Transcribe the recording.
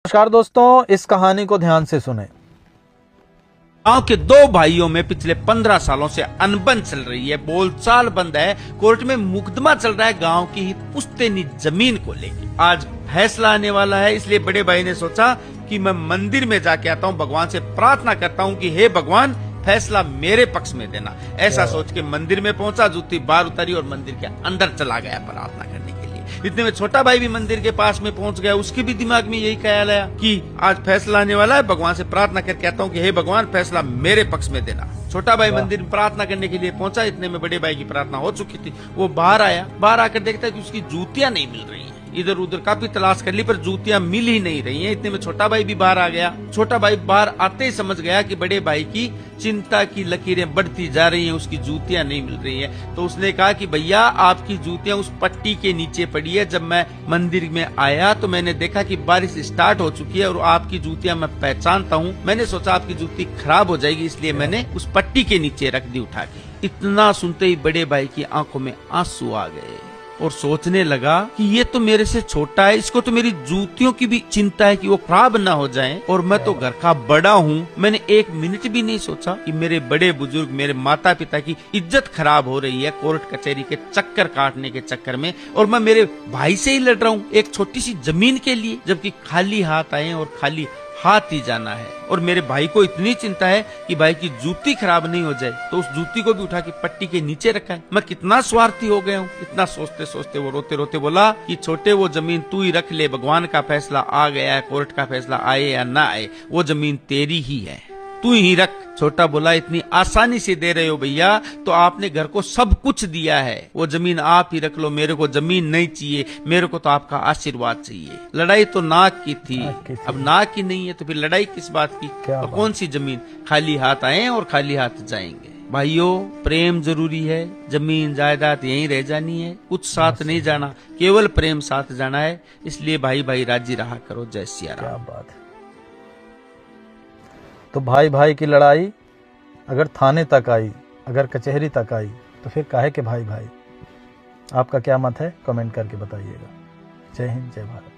नमस्कार दोस्तों, इस कहानी को ध्यान से सुने। गांव के दो भाइयों में पिछले 15 सालों से अनबन चल रही है, बोलचाल बंद है, कोर्ट में मुकदमा चल रहा है गांव की पुश्तैनी जमीन को लेकर। आज फैसला आने वाला है, इसलिए बड़े भाई ने सोचा कि मैं मंदिर में जाके आता हूँ, भगवान से प्रार्थना करता हूँ कि हे भगवान फैसला मेरे पक्ष में देना। ऐसा सोच के मंदिर में पहुंचा, जूती बाहर उतारी और मंदिर के अंदर चला गया प्रार्थना करने के लिए। इतने में छोटा भाई भी मंदिर के पास में पहुंच गया। उसके भी दिमाग में यही ख्याल आया कि आज फैसला आने वाला है, भगवान से प्रार्थना करके कहता हूँ कि हे भगवान फैसला मेरे पक्ष में देना। छोटा भाई मंदिर में प्रार्थना करने के लिए पहुंचा। इतने में बड़े भाई की प्रार्थना हो चुकी थी। वो बाहर आया, बाहर आकर देखता है कि उसकी जूतियां नहीं मिल रही हैं। इधर उधर काफी तलाश कर ली पर जूतियां मिल ही नहीं रही हैं। इतने में छोटा भाई भी बाहर आ गया। छोटा भाई बाहर आते ही समझ गया कि बड़े भाई की चिंता की लकीरें बढ़ती जा रही हैं, उसकी जूतियां नहीं मिल रही हैं। तो उसने कहा कि भैया आपकी जूतियां उस पट्टी के नीचे पड़ी है। जब मैं मंदिर में आया तो मैंने देखा कि बारिश स्टार्ट हो चुकी है और आपकी जूतियां मैं पहचानता हूँ। मैंने सोचा आपकी जूती खराब हो जाएगी, इसलिए मैंने उस पट्टी के नीचे रख दी उठा के। इतना सुनते ही बड़े भाई की आंखों में आंसू आ गए और सोचने लगा कि ये तो मेरे से छोटा है, इसको तो मेरी जूतियों की भी चिंता है कि वो खराब ना हो जाएं, और मैं तो घर का बड़ा हूँ। मैंने एक मिनट भी नहीं सोचा कि मेरे बड़े बुजुर्ग, मेरे माता पिता की इज्जत खराब हो रही है कोर्ट कचहरी के चक्कर काटने के चक्कर में, और मैं मेरे भाई से ही लड़ रहा हूँ एक छोटी सी जमीन के लिए, जबकि खाली हाथ आए और खाली हाथ ही जाना है। और मेरे भाई को इतनी चिंता है कि भाई की जूती खराब नहीं हो जाए, तो उस जूती को भी उठा के पट्टी के नीचे रखा है। मैं कितना स्वार्थी हो गया हूँ। इतना सोचते सोचते वो रोते रोते बोला कि छोटे वो जमीन तू ही रख ले, भगवान का फैसला आ गया है, कोर्ट का फैसला आए या ना आए वो जमीन तेरी ही है, तू ही रख। छोटा बोला इतनी आसानी से दे रहे हो भैया, तो आपने घर को सब कुछ दिया है, वो जमीन आप ही रख लो, मेरे को जमीन नहीं चाहिए, मेरे को तो आपका आशीर्वाद चाहिए। लड़ाई तो नाक की थी, अब नाक की नहीं है तो फिर लड़ाई किस बात की। तो कौन सी जमीन, खाली हाथ आए और खाली हाथ जाएंगे। भाइयों प्रेम जरूरी है, जमीन जायदाद यहीं रह जानी है, कुछ साथ नहीं जाना, केवल प्रेम साथ जाना है। इसलिए भाई भाई राजी रहा करो। जय सिया राम। क्या बात है। तो भाई भाई की लड़ाई अगर थाने तक आई, अगर कचहरी तक आई, तो फिर काहे के भाई भाई। आपका क्या मत है, कमेंट करके बताइएगा। जय हिंद, जय भारत।